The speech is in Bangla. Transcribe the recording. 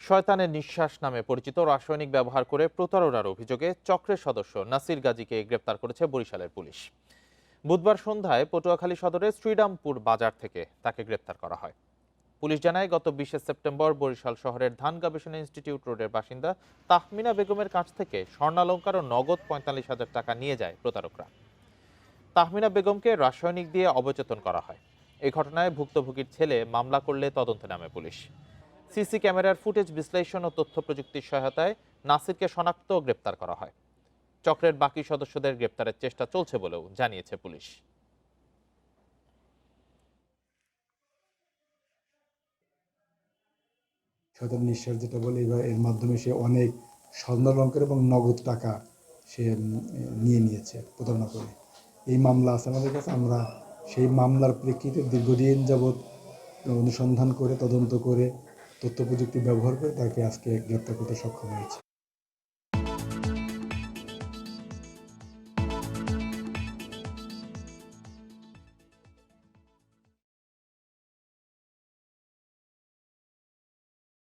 শয়তানের নিঃশ্বাস নামে পরিচিত রাসায়নিক ব্যবহার করে প্রতারণার অভিযোগে চক্রের সদস্য নাসির গাজীকে গ্রেপ্তার করেছে বরিশালের পুলিশ। বুধবার সন্ধ্যায় পটুয়াখালী সদরের শ্রীরামপুর বাজার থেকে তাকে গ্রেপ্তার করা হয়। পুলিশ জানায়, গত 20 সেপ্টেম্বর বরিশাল শহরের ধান গবেষণা ইনস্টিটিউট রোডের বাসিন্দা তাহমিনা বেগমের কাছ থেকে স্বর্ণালংকার ও নগদ 45,000 টাকা নিয়ে যায় প্রতারকরা। তাহমিনা বেগমকে রাসায়নিক দিয়ে অবচেতন করা হয়। এই ঘটনায় ভুক্তভোগীর ছেলে মামলা করলে তদন্তে নামে পুলিশ। সিসি ক্যামেরার ফুটেজ বিশ্লেষণ ও তথ্য প্রযুক্তির সহায়তায় নাসিরকে শনাক্ত ও গ্রেপ্তার করা হয়। চক্রের বাকি সদস্যদের গ্রেপ্তারের চেষ্টা চলছে বলেও জানিয়েছে পুলিশ। শয়তান নিঃশ্বাস যেটা বলে, এবার এর মাধ্যমে সে অনেক স্বর্ণালংকার এবং নগদ টাকা সে নিয়ে নিয়েছে প্রতারণা করে। এই মামলা আছে আমাদের কাছে। আমরা সেই মামলার প্রেক্ষিতে দীর্ঘদিন যাবৎ অনুসন্ধান করে, তদন্ত করে, তথ্য প্রযুক্তি ব্যবহার করে তাকে আজকে গ্রেপ্তার করতে সক্ষম হয়েছে।